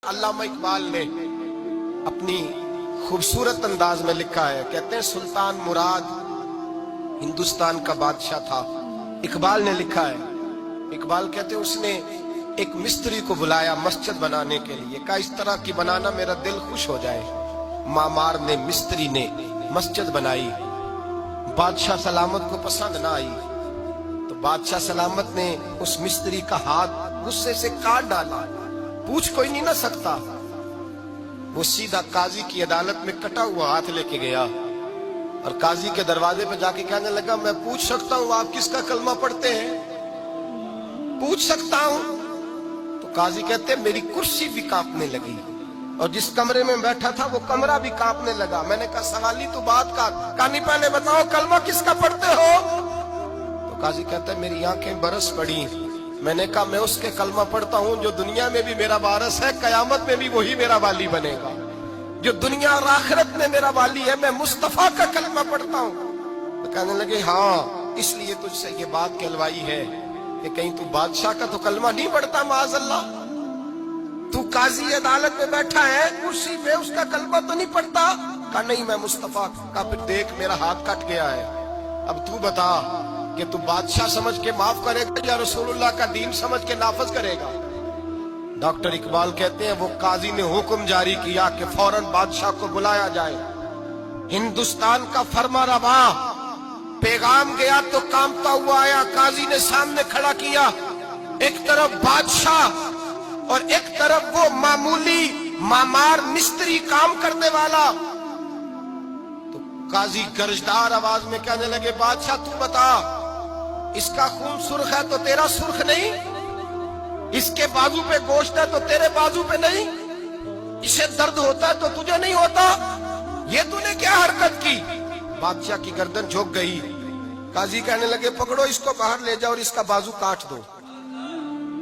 अल्लामा इकबाल ने अपनी खूबसूरत अंदाज में लिखा है। कहते हैं सुल्तान मुराद हिंदुस्तान का बादशाह था। इकबाल ने लिखा है, इकबाल कहते हैं उसने एक मिस्त्री को बुलाया मस्जिद बनाने के लिए, कहा इस तरह की बनाना मेरा दिल खुश हो जाए। मामार ने मिस्त्री ने मस्जिद बनाई, बादशाह सलामत को पसंद ना आई तो बादशाह सलामत ने उस मिस्त्री का हाथ गुस्से से काट डाला। पूछ कोई नहीं ना सकता। वो सीधा काजी की अदालत में कटा हुआ हाथ लेके गया और काजी के दरवाजे पे जाके कहने लगा, मैं पूछ सकता हूं आप किसका कलमा पढ़ते हैं? पूछ सकता हूं? तो काजी कहते मेरी कुर्सी भी कांपने लगी और जिस कमरे में बैठा था वो कमरा भी कांपने लगा। मैंने कहा सवाली तो बात का कहानी, पहले बताओ कलमा किसका पढ़ते हो? तो काजी कहता है मेरी आंखें बरस पड़ी। मैंने कहा मैं उसके कलमा पढ़ता हूं जो दुनिया में भी मेरा वारिस है, कयामत में भी वही मेरा वाली बनेगा। जो दुनिया और आखिरत में मेरा वाली है, मैं मुस्तफा का कलमा पढ़ता हूं। तो कहने लगे हाँ, इसलिए तुझसे ये बात कहलवाई है कि कहीं तू बादशाह का तो कलमा नहीं पढ़ता माज़अल्लाह। तू काजी अदालत में बैठा है कुर्सी पे, उसका कलमा तो नहीं पढ़ता? कहा नहीं मैं मुस्तफा का। फिर देख मेरा हाथ कट गया है, अब तू बता कि तू बादशाह समझ के माफ करेगा या रसूलुल्लाह का दीन समझ के नाफज करेगा? डॉक्टर इकबाल कहते हैं वो काजी ने हुक्म जारी किया कि फौरन बादशाह को बुलाया जाए। हिंदुस्तान का फरमा रवा पैगाम गया तो कांपता हुआ आया। काजी ने सामने खड़ा किया, एक तरफ बादशाह और एक तरफ वो मामूली मामार मिस्त्री काम करने वाला। तो काजी गरजदार आवाज में कहने लगे, बादशाह तू बता, इसका खून सुर्ख है तो तेरा सुर्ख नहीं? इसके बाजू पे गोश्त है तो तेरे बाजू पे नहीं? इसे दर्द होता है तो तुझे नहीं होता? ये तूने क्या हरकत की? बादशाह की गर्दन झुक गई। काजी कहने लगे पकड़ो इसको, बाहर ले जाओ और इसका बाजू काट दो,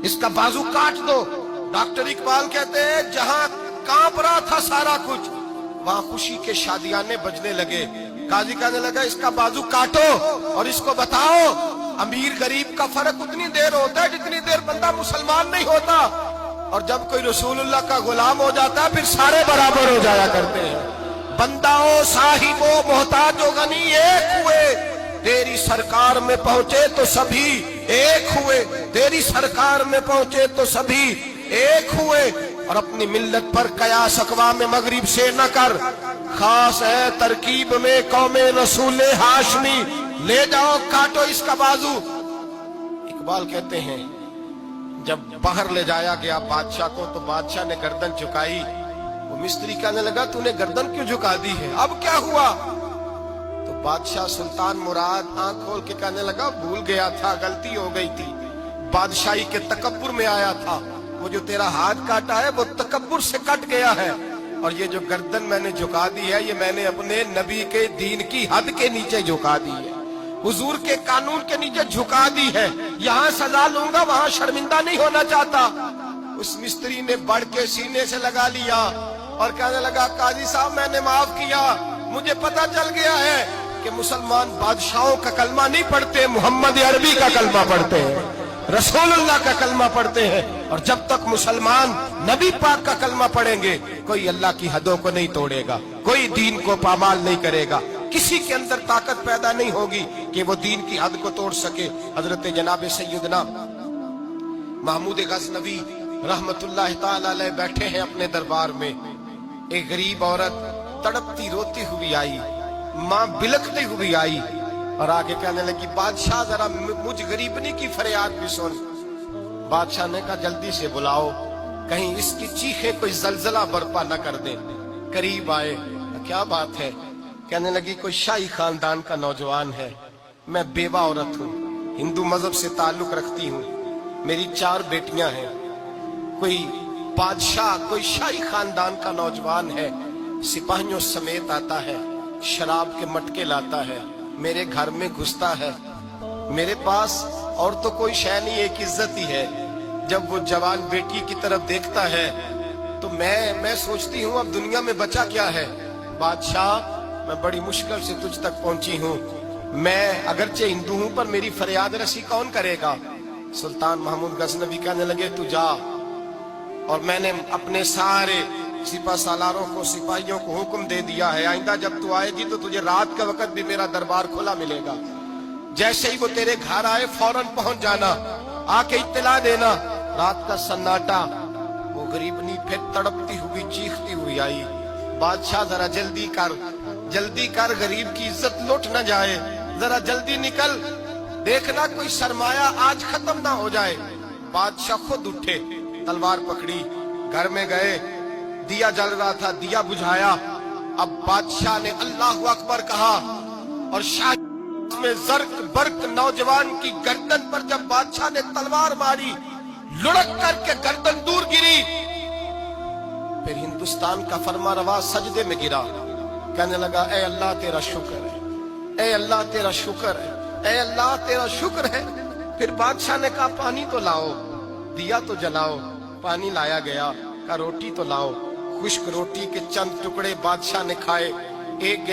इसका बाजू काट दो। डॉक्टर इकबाल कहते हैं जहां कांप रहा था सारा कुछ, वहां खुशी के शादियाने बजने लगे। काजी कहने लगा इसका बाजू काटो और इसको बताओ अमीर गरीब का फर्क उतनी देर होता है जितनी देर बंदा मुसलमान नहीं होता, और जब कोई रसूलुल्लाह का गुलाम हो जाता है फिर सारे बराबर हो जाया करते हैं। बंदाओ साहिबो मोहताजो गनी एक हुए, तेरी सरकार में पहुंचे तो सभी एक हुए। तेरी सरकार में पहुंचे तो सभी एक हुए। और अपनी मिल्लत पर कयास अक़वाम मगरिब से न कर, खास है तरकीब में कौमे रसूल हाशमी। ले जाओ काटो इसका बाजू। इकबाल कहते हैं जब बाहर ले जाया गया बादशाह को तो बादशाह ने गर्दन झुकाई। वो मिस्त्री कहने लगा तूने गर्दन क्यों झुका दी है, अब क्या हुआ? तो बादशाह सुल्तान मुराद आंख खोल के कहने लगा भूल गया था, गलती हो गई थी, बादशाही के तकब्बुर में आया था। वो जो तेरा हाथ काटा है वो तकब्बुर से कट गया है, और ये जो गर्दन मैंने झुका दी है ये मैंने अपने नबी के दीन की हद के नीचे झुका दी है, हुजूर के कानून के नीचे झुका दी है। यहाँ सजा लूंगा वहां शर्मिंदा नहीं होना चाहता। उस मिस्त्री ने बढ़ के सीने से लगा लिया और कहने लगा काजी साहब मैंने माफ किया, मुझे पता चल गया है कि मुसलमान बादशाहों का कलमा नहीं पढ़ते, मोहम्मद अरबी का कलमा पढ़ते हैं, रसूलुल्लाह का कलमा पढ़ते हैं। और जब तक मुसलमान नबी पाक का कलमा पढ़ेंगे कोई अल्लाह की हदों को नहीं तोड़ेगा, कोई दीन को पामाल नहीं करेगा, किसी के अंदर ताकत पैदा नहीं होगी कि वो दीन की हद को तोड़ सके। हजरत जनाब सैयदना महमूद गज़नवी रहमतुल्लाह ताला अलैह बैठे हैं अपने दरबार में। एक गरीब औरत तड़पती रोती हुई आई, माँ बिलखती हुई आई और आगे कहने लगी बादशाह जरा मुझ गरीबनी की फरियाद भी सुन। बादशाह ने कहा जल्दी से बुलाओ, कहीं इसकी चीखें कोई जलजला बर्पा न कर दे। करीब आए, क्या बात है? कहने लगी कोई शाही खानदान का नौजवान है, मैं बेवा औरत हूँ, हिंदू मजहब से ताल्लुक रखती हूँ, मेरी 4 बेटियां हैं। कोई बादशाह कोई शाही खानदान का नौजवान है, सिपाहियों समेत आता है, शराब के मटके लाता है, मेरे घर में घुसता है, मेरे पास और तो कोई शय नहीं, एक इज्जत ही है। जब वो जवान बेटी की तरफ देखता है तो मैं सोचती हूँ अब दुनिया में बचा क्या है। बादशाह मैं बड़ी मुश्किल से तुझ तक पहुंची हूँ, मैं अगरचे हिंदू हूँ पर मेरी फरियाद रसी कौन करेगा? सुल्तान महमूद गज़नवी कहने लगे तू जा, اور میں نے اپنے سارے سپہ سالاروں کو سپاہیوں کو حکم دے دیا ہے آئندہ جب تو آئے گی تو تجھے رات کا وقت بھی میرا دربار کھلا ملے گا، جیسے ہی وہ تیرے گھر آئے فوراً پہنچ جانا، آ کے اطلاع دینا۔ رات کا سناٹا، وہ غریبنی پھر تڑپتی ہوئی چیختی ہوئی آئی، بادشاہ ذرا جلدی کر غریب کی عزت لوٹ نہ جائے، ذرا جلدی نکل، دیکھنا کوئی سرمایہ آج ختم نہ ہو جائے۔ بادشاہ خود اٹھے، تلوار پکڑی، گھر میں گئے، دیا جل رہا تھا، دیا بجھایا۔ اب بادشاہ نے اللہ اکبر کہا اور شاہ میں زرق برق نوجوان کی گردن پر جب بادشاہ نے تلوار ماری، لڑک کر کے گردن دور گری۔ پھر ہندوستان کا فرما روا سجدے میں گرا، کہنے لگا اے اللہ تیرا شکر ہے، اے اللہ تیرا شکر ہے، اے اللہ تیرا شکر ہے۔ پھر بادشاہ نے کہا پانی تو لاؤ، دیا تو جلاؤ، پانی لایا گیا، کہا روٹی تو لاؤ، خشک روٹی کے چند ٹکڑے بادشاہ نے کھائے، ایک